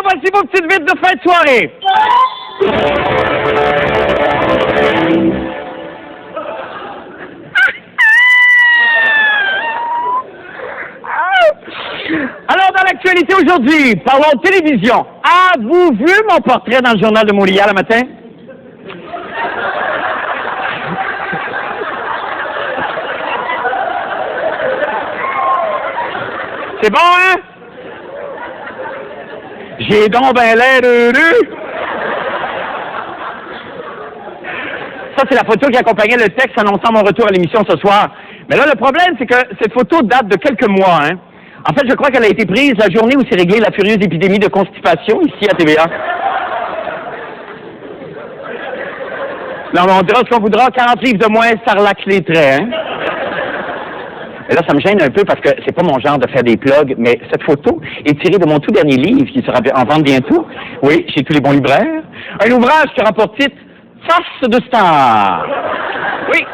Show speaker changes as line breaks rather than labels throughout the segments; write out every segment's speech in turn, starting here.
voici vos petites vites de fin de soirée. Alors, dans l'actualité aujourd'hui, parlons de télévision. Avez-vous vu mon portrait dans le journal de Montréal le matin? C'est bon, hein? J'ai donc ben l'air heureux. Ça, c'est la photo qui accompagnait le texte annonçant mon retour à l'émission ce soir. Mais là, le problème, c'est que cette photo date de quelques mois, hein? En fait, je crois qu'elle a été prise la journée où s'est réglée la furieuse épidémie de constipation ici à TVA. Non, mais on dira ce qu'on voudra, 40 livres de moins, ça relaxe les traits, hein? Et là, ça me gêne un peu parce que c'est pas mon genre de faire des plugs, mais cette photo est tirée de mon tout dernier livre qui sera en vente bientôt. Oui, chez tous les bons libraires. Un ouvrage qui aura pour titre Face de star. Oui.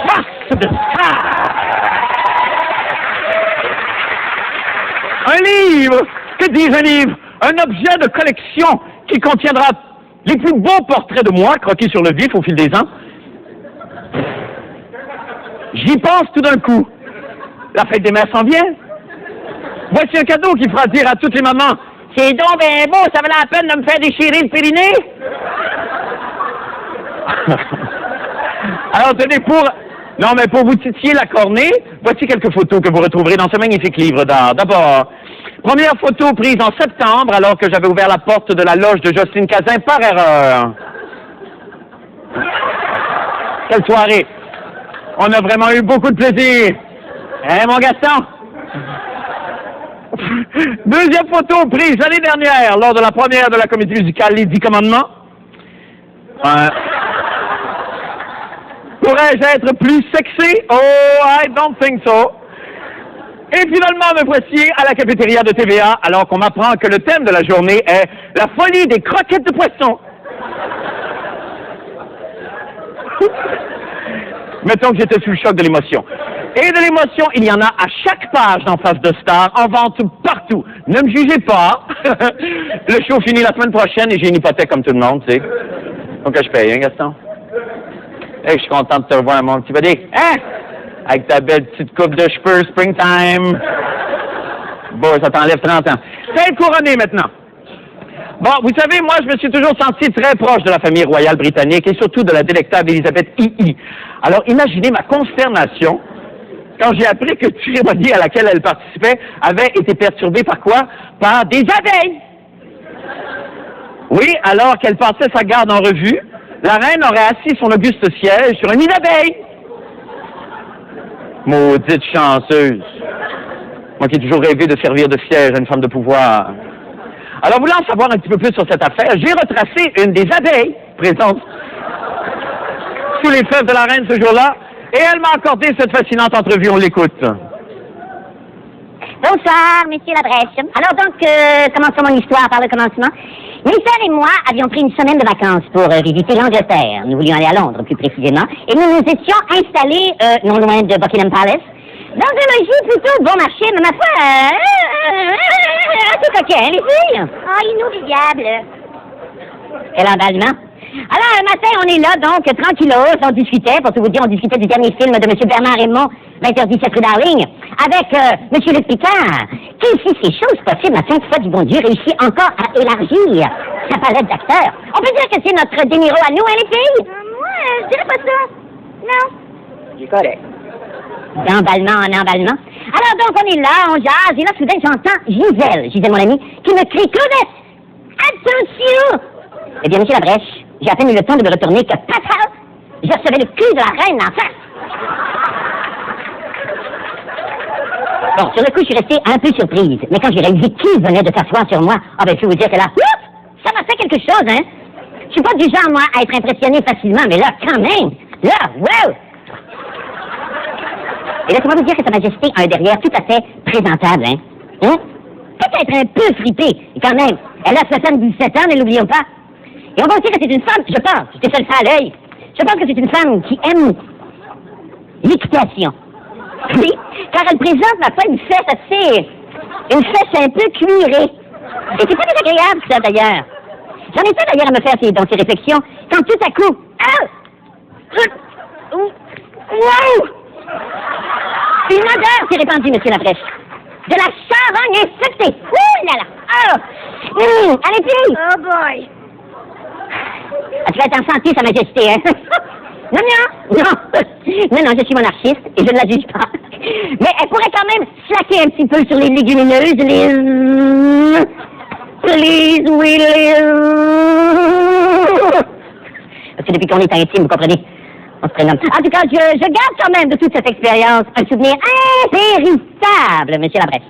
Face de star. Un livre. Que dis un livre? Un objet de collection qui contiendra les plus beaux portraits de moi croqués sur le vif au fil des ans. J'y pense tout d'un coup. La fête des mères s'en vient. Voici un cadeau qui fera dire à toutes les mamans: c'est donc bien beau, ça valait la peine de me faire déchirer le périnée. Alors tenez, pour vous titiller la cornée, voici quelques photos que vous retrouverez dans ce magnifique livre d'art. D'abord, première photo prise en septembre alors que j'avais ouvert la porte de la loge de Jocelyne Cazin par erreur. Quelle soirée! On a vraiment eu beaucoup de plaisir. Hein, mon Gaston? Deuxième photo prise l'année dernière lors de la première de la comédie musicale Les 10 Commandements. Pourrais-je être plus sexy? Oh, I don't think so. Et finalement, me voici à la cafétéria de TVA alors qu'on m'apprend que le thème de la journée est la folie des croquettes de poisson. Mettons que j'étais sous le choc de l'émotion. Et de l'émotion, il y en a à chaque page d'en face de Star, en vente partout. Ne me jugez pas. Le show finit la semaine prochaine et j'ai une hypothèque comme tout le monde, tu sais. Faut que je paye, hein, Gaston? Hey, je suis content de te revoir, mon petit buddy. Hein? Avec ta belle petite coupe de cheveux, springtime. Bon, ça t'enlève 30 ans. Tête couronnée maintenant. Bon, vous savez, moi, je me suis toujours senti très proche de la famille royale britannique et surtout de la délectable Elisabeth II. Alors, imaginez ma consternation quand j'ai appris que la cérémonie à laquelle elle participait avait été perturbée par quoi? Par des abeilles! Oui, alors qu'elle passait sa garde en revue, la reine aurait assis son auguste siège sur un nid d'abeilles. Maudite chanceuse! Moi qui ai toujours rêvé de servir de siège à une femme de pouvoir. Alors, voulant en savoir un petit peu plus sur cette affaire, j'ai retracé une des abeilles présentes sous les fèves de la reine ce jour-là, et elle m'a accordé cette fascinante entrevue. On l'écoute.
Bonsoir, Monsieur Labrèche. Alors donc, commençons mon histoire par le commencement. Mes sœurs et moi avions pris une semaine de vacances pour visiter l'Angleterre. Nous voulions aller à Londres, plus précisément, et nous nous étions installés non loin de Buckingham Palace, dans un logis plutôt bon marché, mais ma foi, assez coquin, les filles. Oh, inoubliable. Quel emballement. Alors, un matin, on est là, donc, tranquillos, on discutait, pour tout vous dire, on discutait du dernier film de M. Bernard Raymond, 20h17 rue Darling, avec M. Luc Picard, qui, si ces choses possibles, à 5 fois du bon Dieu, réussit encore à élargir sa palette d'acteurs. On peut dire que c'est notre De Niro à nous, hein, les filles? Moi, je dirais pas ça. Non. C'est correct. D'emballement en emballement. Alors, donc, on est là, on jase, et là, soudain, j'entends Gisèle, mon amie, qui me crie « Claudette! Attention! » Eh bien, monsieur Labrèche, j'ai à peine eu le temps de me retourner que, papa, je recevais le cul de la reine en face. Bon, sur le coup, je suis restée un peu surprise. Mais quand j'ai réalisé qui venait de s'asseoir sur moi, ah ben, je peux vous dire que là, ouf, ça m'a fait quelque chose, hein. Je suis pas du genre, moi, à être impressionné facilement, mais là, quand même, là, wow! Et laissez-moi vous dire que Sa Majesté a un derrière tout à fait présentable, hein. Peut-être un peu fripé, et quand même, elle a 77 ans, ne l'oublions pas. Et on va aussi que c'est une femme, je pense, j'étais seul ça à l'œil, je pense que c'est une femme qui aime l'équitation. Oui, car elle présente, ma foi, une fesse un peu cuirée. Et c'est pas désagréable, ça, d'ailleurs. J'en étais d'ailleurs à me faire dans ces réflexions, quand tout à coup... Wow! Une odeur s'est répandue, monsieur Labrèche. De la charogne infectée. Ouh là là! Allez-y!
Oh boy!
Tu vas t'en sentir, Sa Majesté, hein? Non, je suis monarchiste et je ne la juge pas. Mais elle pourrait quand même slacker un petit peu sur les légumineuses, Parce que depuis qu'on est intime, vous comprenez? On se prénomme. En tout cas, je garde quand même de toute cette expérience un souvenir impérissable, monsieur Labrèche.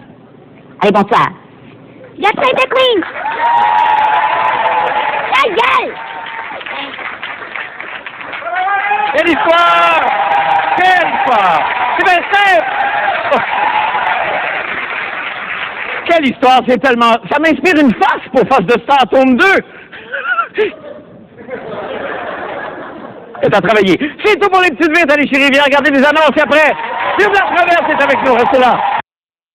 Allez, bonsoir.
Just play the queen!
Ta gueule!
Quelle histoire! Quelle histoire! C'est bien simple! Quelle histoire, c'est tellement... Ça m'inspire une face pour Face de Star, tome 2! C'est à travailler. C'est tout pour les petites vites. Allez chez Rivière, regardez les annonces et après, Vive la Traverse est avec nous, restez là.